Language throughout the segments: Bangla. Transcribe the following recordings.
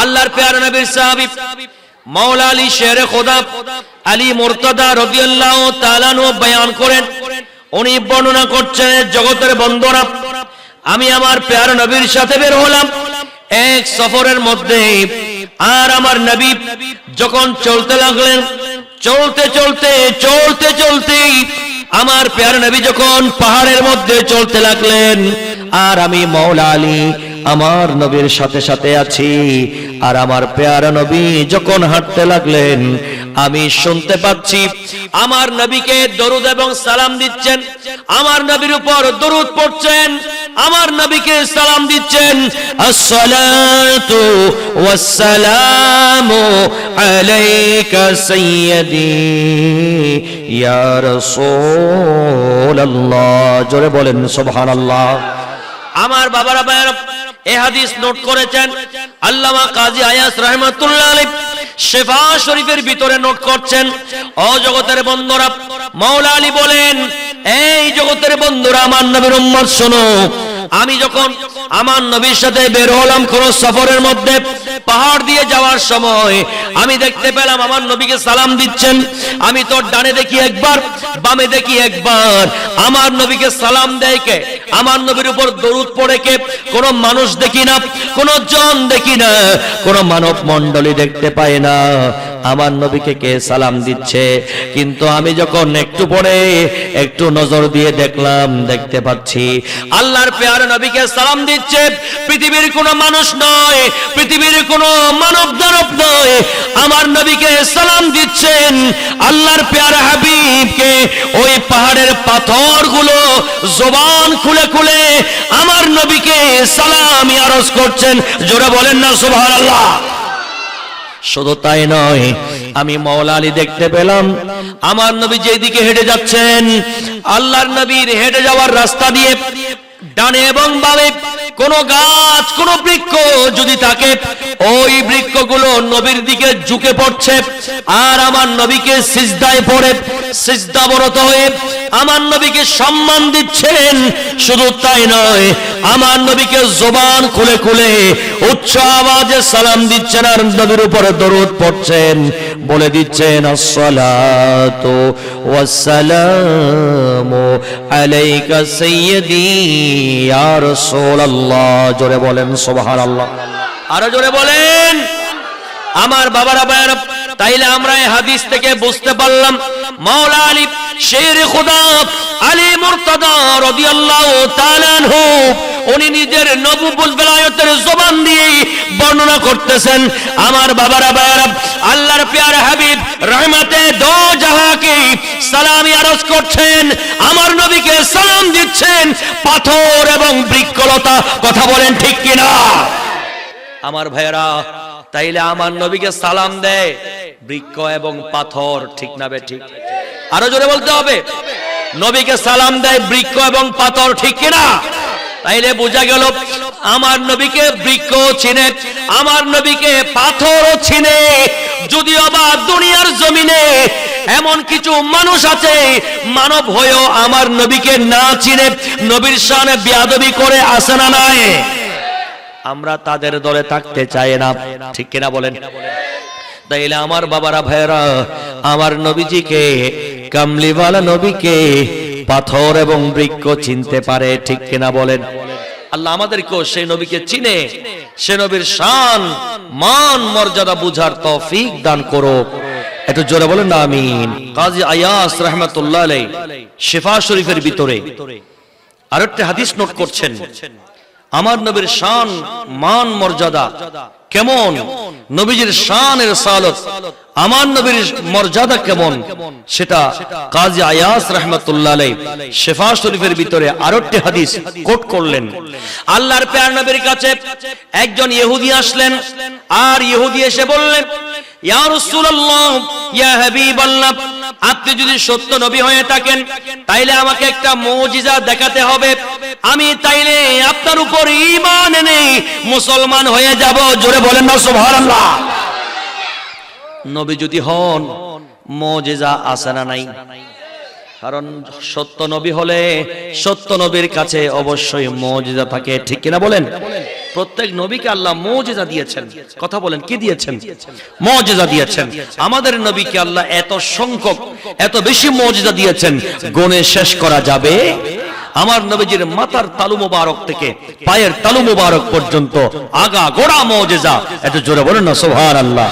আল্লাহর প্যারা নবীর সাহাবী মাওলা আলী শেরে খোদা আলী মুর্তদা রাদিয়াল্লাহু তাআলা আনহু বয়ান করেন, উনি বর্ণনা করছেন, জগতের বন্ধুরা, আমি আমার প্যারা নবীর সাথে বের হলাম এক সফরের মধ্যে। আর আমার নবী যখন চলতে লাগলেন, চলতে চলতে চলতে চলতে আমার প্যারা নবী যখন পাহাড়ের মধ্যে চলতে লাগলেন, আর আমি মাওলা আলী আমার নবীর সাথে সাথে আছি। আর আমার প্যারা নবী যখন হাঁটতে লাগলেন, আমি শুনতে পাচ্ছি আমার নবীকে দরুদ এবং সালাম দিচ্ছেন, আমার নবীর উপর দরুদ পড়ছেন, আমার নবীকে সালাম দিচ্ছেন, আসসালাতু ওয়াসসালামু আলাইকা সাইয়্যিদি ইয়া রাসূলুল্লাহ। জোরে বলেন সুবহানাল্লাহ। আমার বাবারা ভাইরা এই হাদিস নোট করেছেন আল্লামা কাজী আয়াস রাহমাতুল্লাহ আলাইহি শিফা শরীফের ভিতরে নোট করছেন। ও জগতের বন্ধুরা, মাওলা আলী বলেন, এই জগতের বন্ধুরা, আমার নবীর উম্মত শোনো, আমি যখন আমার নবীর সাথে বের হলাম কোন সফরের মধ্যে, পাহাড় দিয়ে যাওয়ার সময় আমি দেখতে পেলাম আমার নবীকে সালাম দিচ্ছেন। আমি তো ডানে দেখি একবার, বামে দেখি একবার, আমার নবীকে সালাম দেয় কে? আমার নবীর উপর দরুদ পড়ে কে? কোন মানুষ দেখি না, কোন জন দেখি না, কোন মানব মণ্ডলী দেখতে পাই না, আমার নবীকে কে সালাম দিচ্ছে। কিন্তু আমি যখন একটু পরে একটু নজর দিয়ে দেখলাম, দেখতে পাচ্ছি আল্লাহর প্যারা নবীকে সালাম দিচ্ছে পৃথিবীর কোন মানুষ নয়, পৃথিবীর কোন মানব দানব নয়, আমার নবীকে সালাম দিচ্ছেন আল্লাহর প্যারা হাবিবকে। ওই পাহাড়ের পাথরগুলো জবান খুলে খুলে আমার নবীকে সালাম আরজ করছেন। জোরে বলেন না সুবহানাল্লাহ। শুধু তাই নয়, আমি মাওলা আলী দেখতে পেলাম আমার নবী যেদিকে হেঁটে যাচ্ছেন, আল্লাহর নবীর হেঁটে যাওয়ার রাস্তা দিয়ে ডানে এবং বামে কোন গাছ, কোন বৃক্ষ যদি থাকে, ওই বৃক্ষগুলো নবীর দিকে ঝুঁকে পড়ছে, আর আমার নবীকে সিজদায় পড়ে সিজদাবরত হয়ে আমার নবীকে সম্মান দিচ্ছেন। শুধু তাই নয়, আমার নবীকে জবান খুলে খুলে উচ্চ আওয়াজে সালাম দিচ্ছেন, আর নবীর উপরে দরুদ পড়ছেন, বলে দিচ্ছেন, আসসালাতু ওয়াসসালামু আলাইকা সাইয়্যিদি ইয়া রাসূলুল্লাহ। জোরে বলেন সুবহানাল্লাহ। আরো জোরে বলেন। আমার বাবারা ভাইরা, তাইলে আমরা এই হাদিস থেকে বুঝতে পারলাম মাওলা আলী শের খোদা আলী মুর্তদা রাদিয়াল্লাহু তাআলা আনহু উনি নিজের নবুয়্বত বেলায়েতের জবান দিয়ে বর্ণনা করতেছেন। আমার বাবারা ভাইরা, আল্লাহর প্যারা হাবিব রহমতে দো জাহাকে সালামি আরজ করছেন, আমার নবীকে সালাম দিচ্ছেন পাথর এবং বৃক্ষলতা। কথা বলেন ঠিক কিনা? আমার ভাইরা, তাইলে আমার নবীকে সালাম দেয় বৃক্ষ এবং পাথর, ঠিক না বে ঠিক? আরো জোরে বলতে হবে, নবীকে সালাম দেয় বৃক্ষ এবং পাথর, ঠিক কিনা? তাইলে বোঝা গেল আমার নবীকে বৃক্ষ চিনে, আমার নবীকে পাথরও চিনে। যদিও বা দুনিয়ার জমিনে এমন কিছু মানুষ আছে মানব হয়েও আমার নবীকে না চিনে, নবীর শানে বেয়াদবি করে আসে না নাই? আমরা তাদের দলে থাকতে চাই না, ঠিক কিনা বলেন? তাইলে আমার বাবারা ভাইরা, আমার নবীজিকে, কামলিওয়ালা নবীকে পাথর এবং বৃক্ষ চিনতে পারে, ঠিক কিনা বলেন? আল্লাহ আমাদেরকেও সেই নবীকে চিনে, সে নবীর শান মান মর্যাদা বুঝার তৌফিক দান করো। একটু জোরে বলেন না আমিন। কাজী আয়াস রাহমাতুল্লাহ আলাইহি শিফা শরীফের ভিতরে আরেকটা হাদিস নোট করছেন, আমার নবীর শান মান মর্যাদা কেমন, নবীজির শানের সালত, আমার নবীর মর্যাদা কেমন, সেটা কাজী আয়াস রাহমাতুল্লাহ আলাইহি শিফা শরীফের ভিতরে আরেকটা হাদিস কোট করলেন। আল্লাহর প্যারা নবীর কাছে একজন ইহুদি আসলেন, আর ইহুদি এসে বললেন, ইয়া রাসূলুল্লাহ, ইয়া হাবিবাল্লাহ, আপনি যদি সত্য নবী হয়ে থাকেন তাইলে আমাকে একটা মুজিজা দেখাতে হবে, আমি তাইলে আপনার উপর ঈমান এনে মুসলমান হয়ে যাব। জোরে বলেন না সুবহানাল্লাহ। নবী যদি হন, মুজিজা আছে না নাই? কারণ সত্য নবী হলে সত্য নবীর কাছে অবশ্যই মুজিজা থাকে, ঠিক কিনা বলেন? প্রত্যেক নবীকে আল্লাহ মুজিজা দিয়েছেন। কথা বলেন, কি দিয়েছেন? মুজিজা দিয়েছেন। আমাদের নবীকে আল্লাহ এত সংখ্যক, এত বেশি মুজিজা দিয়েছেন, গুণে শেষ করা যাবে। আমার নবীজির মাথার তালু মোবারক থেকে পায়ের তালু মোবারক পর্যন্ত আগা গোড়া মুজিজা। এত জোরে বলেন না সুবহানাল্লাহ।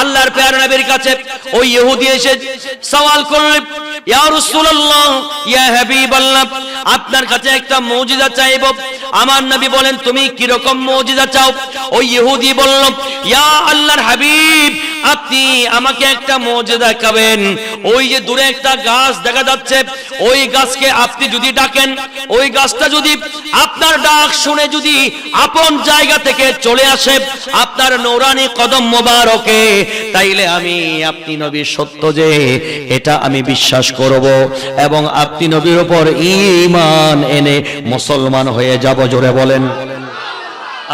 আল্লাহর প্যারা নবীর কাছে ওই ইহুদি এসে সওয়াল করলেন, ইয়া রাসূলুল্লাহ, ইয়া হাবিবাল্লাহ, আপনার কাছে একটা মুজিজা চাইব। আমার নবী বলেন, তুমি কি রকম মুজিজা চাও? ওই ইহুদি বলল, ইয়া আল্লাহর হাবিব, আপনি আমাকে একটা মুজিজা দেখাবেন। ওই যে দূরে একটা গাছ দেখা যাচ্ছে, ওই গাছকে আপনি যদি ডাকেন, ওই গাছটা যদি আপনার ডাক শুনে যদি আপন জায়গা থেকে চলে আসে আপনার নূরানি কদম মোবারকে, তাইলে আমি আপনি নবী সত্য যে এটা আমি বিশ্বাস করব এবং আপনি নবীর উপর ঈমান এনে মুসলমান হয়ে যাব। জোরে বলেন,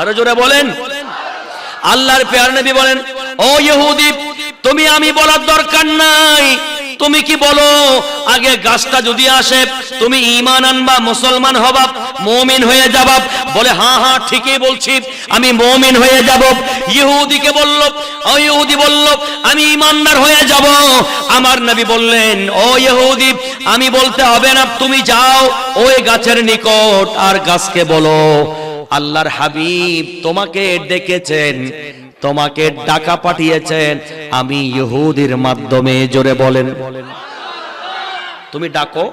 আরো জোরে বলেন। আল্লাহর প্যারা নবী বলেন, ও ইহুদি, তুমি আমি বলার দরকার নাই, তুমি কি বলো? আগে গাছটা যদি আসে তুমি ঈমান আনবা, মুসলমান হবা, মুমিন হয়ে যাবা। বলে, হ্যাঁ হ্যাঁ ঠিকই বলছি, আমি মুমিন হয়ে যাব। ইহুদিকে বলল, ও ইহুদি বলল, আমি ঈমানদার হয়ে যাব। আমার নবী বললেন, ও ইহুদি, আমি বলতে হবে না, তুমি যাও ওই গাছের নিকট আর গাছকে বলো, আল্লাহর হাবিব তোমাকে ডেকেছেন, তোমাকে ডাকা পাঠিয়েছেন আমি ইহুদির মাধ্যমে। জোরে বলেন, তুমি ডাকো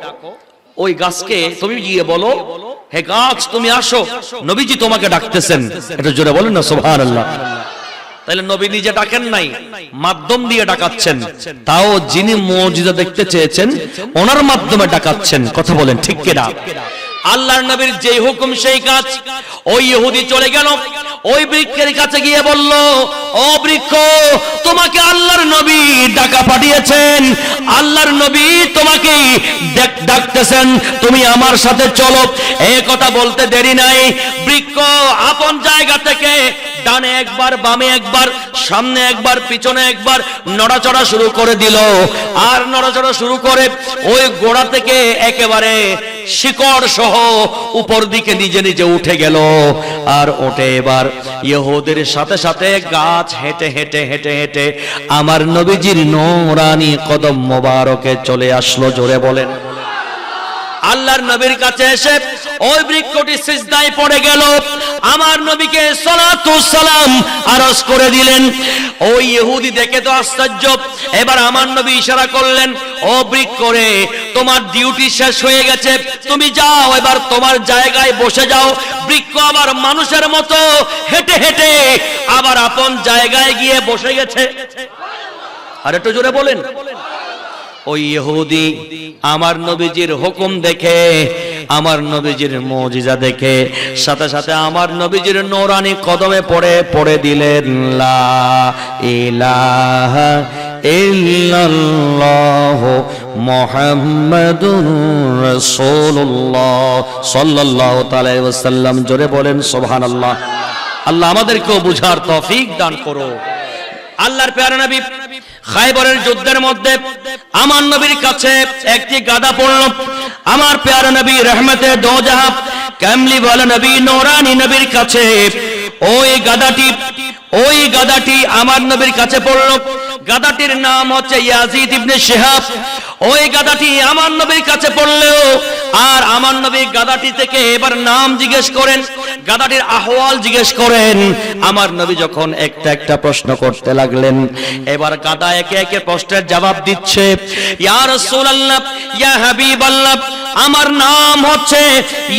ওই গাছকে, তুমি গিয়ে বলো, হে গাছ তুমি আসো, নবীজি তোমাকে ডাকতেছেন। এটা জোরে বলেন না সুবহানাল্লাহ। তাহলে নবী নিজে ডাকেন নাই, মাধ্যম দিয়ে ডাকাচ্ছেন, তাও যিনি মুজিজা দেখতে চেয়েছেন ওনার মাধ্যমে ডাকাচ্ছেন। কথা বলেন ঠিক কিনা? আল্লাহর নবীর যেই হুকুম সেই কাজ। ওই ইহুদি চলে গেল, ওই বৃক্ষের কাছে গিয়ে বলল, ও বৃক্ষ, তোমাকে আল্লাহর নবী ডাকা পাঠিয়েছেন, আল্লাহর নবী তোমাকে ডাকতেছেন, তুমি আমার সাথে চলো। এই কথা বলতে দেরি নাই, বৃক্ষ আপন জায়গা থেকে ডানে একবার, বামে একবার, সামনে একবার, পিছনে একবার নড়াচড়া শুরু করে দিল। আর নড়াচড়া শুরু করে ওই গোড়া থেকে একেবারে শিকড় সহ উপর দিকে নিজে নিজে উঠে গেল। আর ওঠে এবার ইহুদের সাথে সাথে গাছ হেঁটে হেঁটে হেঁটে হেঁটে আমার নবীজির নূরানি কদম মোবারকে চলে আসলো। জোরে বলেন। আল্লাহর নবীর কাছে এসে ওই বৃক্ষটি সিজদায় পড়ে গেল, আমার নবীকে সালাতু সালাম আরজ করে দিলেন। ওই ইহুদি দেখে তো আশ্চর্য। এবার আমার নবী ইশারা করলেন, ও বৃক্ষ রে, তোমার ডিউটি শেষ হয়ে গেছে, তুমি যাও, এবার তোমার জায়গায় বসে যাও। বৃক্ষ আবার মানুষের মতো হেঁটে হেঁটে আবার আপন জায়গায় গিয়ে বসে গেছে। আর একটু জোরে বলেন। ওই ইহুদি আমার নবীজির হুকুম দেখে, আমার নবীজির মুজিজা দেখে সাথে সাথে আমার নবীজির নূরানি কদমে পড়ে দিলেন, লা ইলাহা ইল্লাল্লাহু মুহাম্মাদুর রাসূলুল্লাহ সাল্লাল্লাহু তাআলা আলাইহি ওয়াসাল্লাম। জোরে বলেন সুবহানাল্লাহ। আল্লাহ আমাদেরকেও বুঝার তৌফিক দান করো। আল্লাহর প্যারা নবী খায়বরের যুদ্ধের মধ্যে আমার নবীর কাছে একটি গাদা পড়ল। আমার প্যারা নবী রহমতে দো জাহান কামলি ওয়ালা নবী নূরানি নবীর কাছে ওই গাদাটি আমার নবীর কাছে পড়ল। গাদাটির নাম হচ্ছে ইয়াজিদ ইবনে শিহাব। ওই গাদাটি আমার নবীর কাছে পড়লেও আর আমার নবী গাদাটি থেকে এবার নাম জিজ্ঞেস করেন, গাদাটির আহওয়াল জিজ্ঞেস করেন। আমার নবী যখন একটা একটা প্রশ্ন করতে লাগলেন, এবার গাদা একে একে প্রশ্নের জবাব দিচ্ছে। ইয়া রাসূলুল্লাহ, ইয়া হাবিবাল্লাহ, আমার নাম হচ্ছে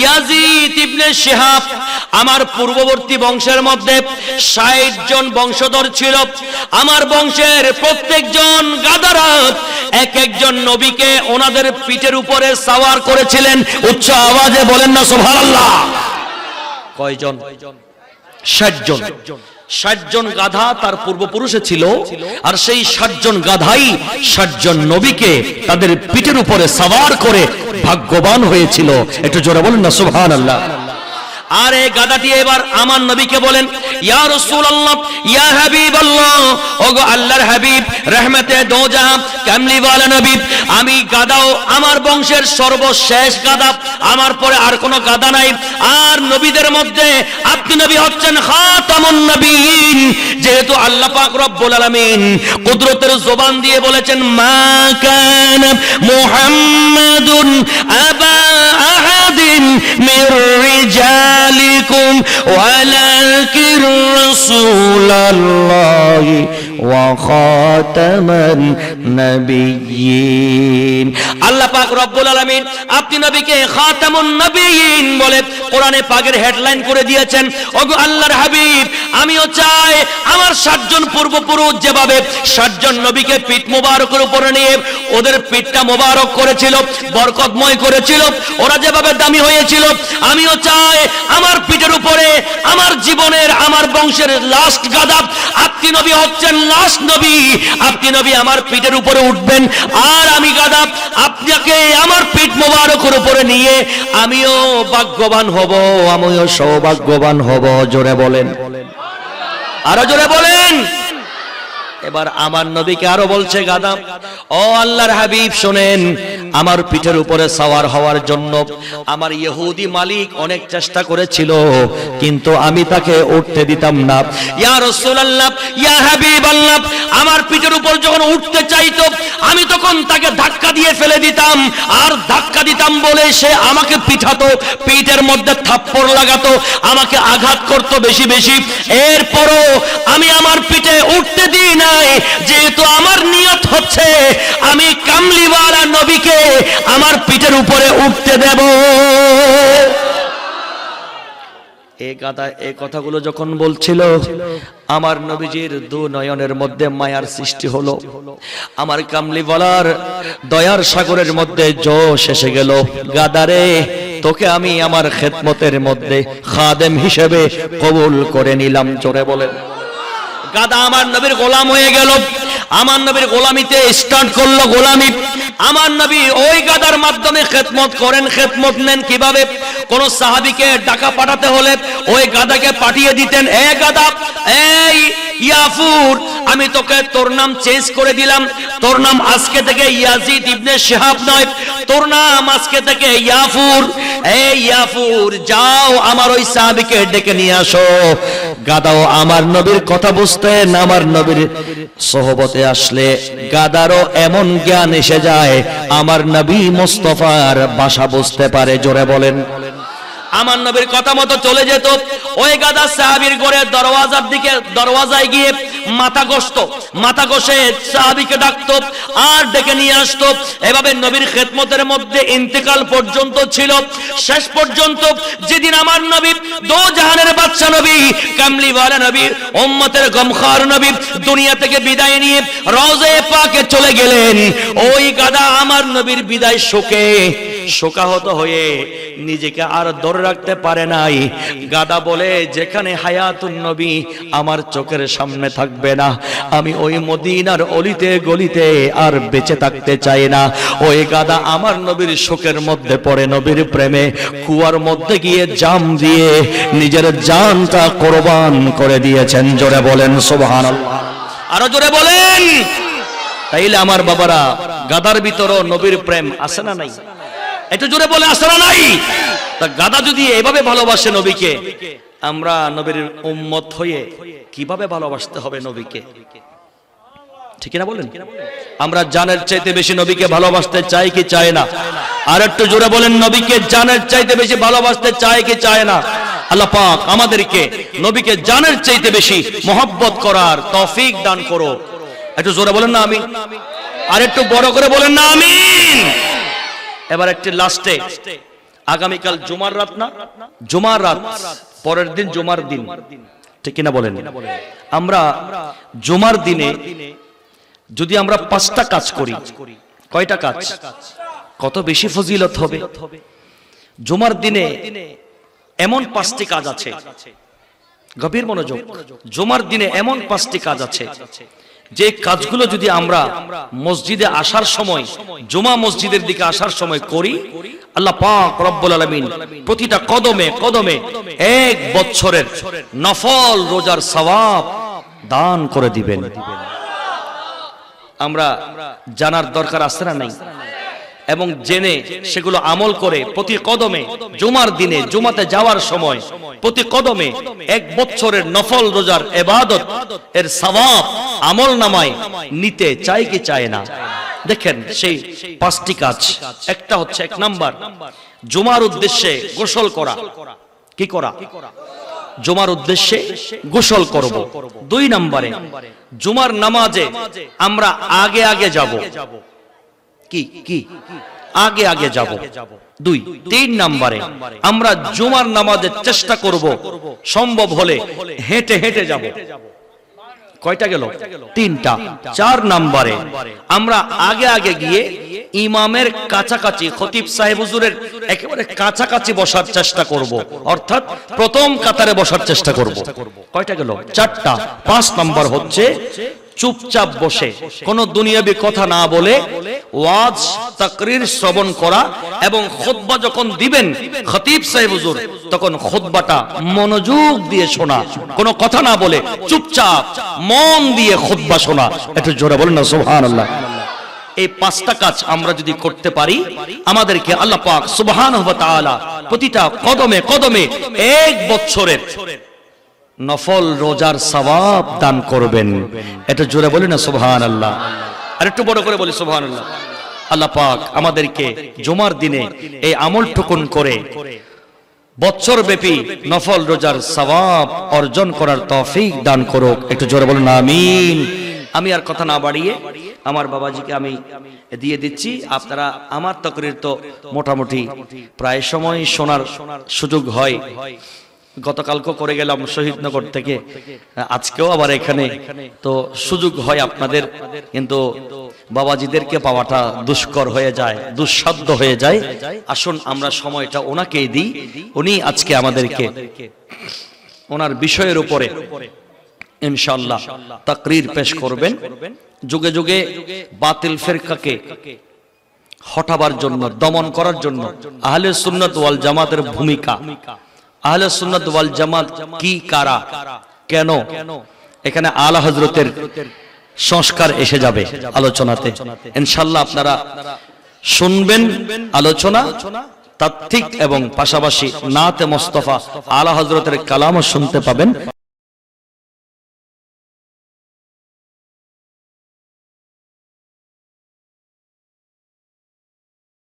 ইয়াজিদ ইবনে শিহাব। আমার পূর্ববর্তী বংশের মধ্যে ৬০ জন বংশধর ছিল। আমার বংশের প্রত্যেকজন গাদারা এক একজন নবীকে ওনাদের পিঠের উপরে সাওয়ার করেছিলেন। উচ্চ আওয়াজে বলেন না সুবহানাল্লাহ। কয়জন? ৬০ জন। ৬০ জন গাধা তার পূর্বপুরুষে ছিল, আর সেই ৬০ জন গাধাই ৬০ জন নবীকে তাদের পিঠের উপরে সাওয়ার করে ভাগ্যবান হয়েছিল। একটু জোরে বলেন না সুবহানাল্লাহ। আর এই গাদাটি এবার আমার নবীকে বলেন, ইয়া রাসূলুল্লাহ, ইয়া হাবিবাল্লাহ, ওগো আল্লাহর হাবিব, রহমতে দো জাহান, কামলি ওয়ালা নবী, আমি গাদাও আমার বংশের সর্বশেষ গাদা, আমার পরে আর কোনো গাদা নাই। আর নবীদের মধ্যে আপনি নবী হচ্ছেন খাতামুন নবীন। যেহেতু আল্লাহ পাক রব্বুল আলামিন কুদরতের জবান দিয়ে বলেছেন, মা কানা মুহাম্মাদুন আবা আহাদিন মির রিজালিকুম ওয়ালাকিন রাসূলুল্লাহি ওয়া খাতামান নবিয়্যিন। আল্লাহ পাক রব্বুল আলামিন আপনি নবীকে খাতামুন নবিয়্যিন বলে কোরআনে পাকের হেডলাইন করে দিয়েছেন। ওগো আল্লাহর হাবিব, আমিও চাই আমার 60 জন পূর্বপুরুষ যেভাবে 60 জন নবীকে পিঠ মোবারকের উপরে নিয়ে ওদের পিঠটা মোবারক করেছিল, বরকতময় করেছিল, ওরা যেভাবে দামি হয়েছিল, আমিও চাই আমার পিঠের উপরে আমার জীবনের আমার বংশের লাস্ট গাদা আপনি নবী হচ্ছেন লাস্ট নবী। আপনি নবী আমার পিঠের উপরে উঠবেন আর আমি গাদা আপনাকে আমার পিঠ মোবারকের উপরে নিয়ে আমিও ভাগ্যবান হব, আমিও সৌভাগ্যবান হব। জোরে বলেন, আরো জোরে বলেন। এবার আমার নবীকে আরো বলছে গাদা, ও আল্লাহর হাবিব শোনেন, আমার পিঠের উপরে সওয়ার হওয়ার জন্য আমার ইহুদি মালিক অনেক চেষ্টা করেছিল, কিন্তু আমি তাকে উঠতে দিতাম না। ইয়া রাসূলুল্লাহ, ইয়া হাবিবাল্লাহ, আমার পিঠের উপর যখন উঠতে চাইতো আমি তখন তাকে ধাক্কা দিয়ে ফেলে দিতাম, আর ধাক্কা দিতাম বলে সে আমাকে পিঠাতো, পিঠের মধ্যে থাপ্পড় লাগাতো, আমাকে আঘাত করতো বেশি বেশি। এরপরও আমি আমার পিঠে উঠতে দিই না, যেহেতু আমার নিয়ত হচ্ছে আমি কামলিওয়ালা নবীকে আমার পিঠের উপরে উঠতে দেব। এই কথাগুলো যখন বলছিল আমার নবীজির দু নয়নের মধ্যে মায়ার সৃষ্টি হলো। আমার কামলিওয়ালার দয়ার সাগরের মধ্যে জোশ এসে গেল। গাদারে, তোকে আমি আমার খেদমতের মধ্যে খাদেম হিসেবে কবুল করে নিলাম। জোরে বলেন। গাদা আমার নবীর গোলাম হয়ে গেল, আমার নবীর গোলামিতে স্টার্ট করলো গোলামি। আমার নবী ওই গাদার মাধ্যমে খেদমত করেন। খেদমত নেন কিভাবে? কোন সাহাবীকে টাকা পাঠাতে হলে ওই গাদাকে পাঠিয়ে দিতেন, এ গাদা, এই ইয়াফুর, আমি তোকে তোর নাম চেঞ্জ করে দিলাম, তোর নাম আজকে থেকে ইয়াজিদ ইবনে শিহাব নয়, তোর নাম আজকে থেকে ইয়াফুর। এই ইয়াফুর, যাও আমার ওই সাহাবীকে ডেকে নিয়ে আসো। গাদাও আমার নবীর কথা বুঝতেন। আমার নবীর সোহবতে আসলে গাদারও এমন জ্ঞান এসে যায়, আমার নবী মুস্তাফার ভাষা বুঝতে পারে। জোরে বলেন। আমার নবীর কথা মতো চলে যেত। ওই গাদা সাহাবীর ঘরে দরওয়াজার দিকে, দরওয়াজায় গিয়ে মাথা ঘষে সাহাবীকে ডাকতো আর ডেকে নিয়ে আসতো। এভাবে নবীর খেদমতের মধ্যে ইন্তেকাল পর্যন্ত ছিল। শেষ পর্যন্ত যেদিন আমার নবী, দো জাহানের বাদশা নবী, কামলিওয়ালা নবী, উম্মতের গমখার নবী দুনিয়া থেকে বিদায় নিয়ে রওজায়ে পাকে চলে গেলেন, ওই গাদা আমার নবীর বিদায় শোকে শোকাহত হয়ে নিজেকে আর ধরে রাখতে পারে নাই। গাদা বলে, যেখানে হায়াতুন নবী আমার চোখের সামনে থাকবে না, আমি ওই মদিনার অলিতে গলিতে আর বেঁচে থাকতে চাই না। ওই গাদা আমার নবীর শোকের মধ্যে পড়ে নবীর প্রেমে কুয়ার মধ্যে গিয়ে জাম দিয়ে নিজের জানটা কোরবান করে দিয়েছেন। জোরে বলেন সুবহানাল্লাহ, আরো জোরে বলেন। তাইলে আমার বাবারা, গাদার ভিতরও নবীর প্রেম আছে না নাই? একটু জোরে বলে, আছে না নাই? তা গাদা যদি এভাবে ভালোবাসে নবীকে, আমরা নবীর উম্মত হয়ে কিভাবে ভালোবাসতে হবে নবীকে? ঠিক না বলেন? আমরা জানের চাইতে বেশি নবীকে ভালোবাসতে চাই কি চাই না? আর একটু জোরে বলেন, নবীকে জানের চাইতে বেশি ভালোবাসতে চাই কি চায় না? আল্লাহ পাক আমাদেরকে নবীকে জানের চাইতে বেশি মহব্বত করার তৌফিক দান করো। একটু জোরে বলেন না আমিন। আর একটু বড় করে বলেন না আমিন। এবার একটি লাস্টে, আগামীকাল জুমার রাত না? জুমার রাত, পরের দিন জুমার দিন, ঠিক কিনা বলেন? আমরা জুমার দিনে যদি আমরা 5টা কাজ করি, কয়টা কাজ? কত বেশি ফজিলত হবে। জুমার দিনে এমন 5টি কাজ আছে, গভীর মনোযোগ, জুমার দিনে এমন 5টি কাজ আছে যে কাজগুলো যদি আমরা মসজিদে আসার সময়, জুমা মসজিদের দিকে আসার সময় করি, আল্লাহ পাক রব্বুল আলামিন প্রতিটা কদমে কদমে 1 বছরের নফল রোজার সওয়াব দান করে দিবেন। আমরা জানার দরকার আছে না নাই? এবং জেনে সেগুলো আমল করে প্রতি কদমে, জুমার দিনে জুমাতে যাওয়ার সময় প্রতি কদমে 1 বছরের নফল রোজার ইবাদত এর সওয়াব আমল নামায় নিতে চাই কি চায় না? দেখেন সেই 5টি কাজ। একটা হচ্ছে 1 নাম্বার, জুমার উদ্দেশ্যে গোসল করা। কি করা? জুমার উদ্দেশ্যে গোসল করব। 2 নম্বরে জুমার নামাজে আমরা আগে আগে যাব। কি কি আগে আগে যাব। 2 3 নম্বরে আমরা জুমার নামাজের চেষ্টা করব সম্ভব হলে হেঁটে হেঁটে যাব। কয়টা গেল? 3টা। 4 নম্বরে আমরা আগে আগে গিয়ে ইমামের কাছাকাছি, খতিব সাহেব হুজুরের একেবারে কাছাকাছি বসার চেষ্টা করব, অর্থাৎ প্রথম কাতারে বসার চেষ্টা করব। কয়টা গেল? 4টা। 5 নম্বর হচ্ছে চুপচাপ বসে কোনো দুনিয়াবি কথা না বলে ওয়াজ তাকরীর শ্রবণ করা, এবং খুতবা যখন দিবেন খতিব সাহেব হুজুর তখন খুতবাটা মনোযোগ দিয়ে শোনা, কোনো কথা না বলে চুপচাপ মন দিয়ে খুতবা শোনা। একটু জোরে বলেন না সুবহানাল্লাহ। এই 5টা কাজ আমরা যদি করতে পারি, আমাদেরকে আল্লাহ পাক সুবহানাহু ওয়া তাআলা প্রতিটা কদমে কদমে 1 বছরের নফল রোজার সওয়াব দান করবেন। এটা জোরে বলি না সুবহানাল্লাহ। আর একটু বড় করে বলি সুবহানাল্লাহ। আল্লাহ পাক আমাদেরকে জুমার দিনে এই আমলটুকুন করে বছর ব্যাপী নফল রোজার সওয়াব অর্জন করার তৌফিক দান করুক। একটু জোরে বলুন আমিন। আমি আর কথা না বাড়িয়ে আমার বাবাজিকে আমি দিয়ে দিচ্ছি। আপনারা আমার তাকরীর তো মোটামুটি প্রায় সময় শোনার সুযোগ হয়। গতকালকে করে গেলাম শহীদনগর থেকে, আজকেও আবার এখানে, তো সুযোগ হয় আপনাদের, কিন্তু বাবাজিদেরকে পাওয়াটা দুষ্কর হয়ে যায়, দুঃসাধ্য হয়ে যায়। আসুন আমরা সময়টা ওনাকেই দিই। উনি আজকে আমাদেরকে ওনার বিষয়ের উপরে ইনশাআল্লাহ তাকরীর পেশ করবেন। যুগে যুগে বাতিল ফিরকাকে হটাবার জন্য, দমন করার জন্য আহলে সুন্নাত ওয়াল জামাতের ভূমিকা, আহলে সুন্নাত ওয়াল জামাত কি, কারা, কেন, এখানে আলা হযরতের সংস্কার এসে যাবে আলোচনাতে ইনশাআল্লাহ। আপনারা শুনবেন আলোচনা তাত্ত্বিক এবং পাশাপাশি নাতে মুস্তাফা আলা হযরতের কালামও শুনতে পাবেন।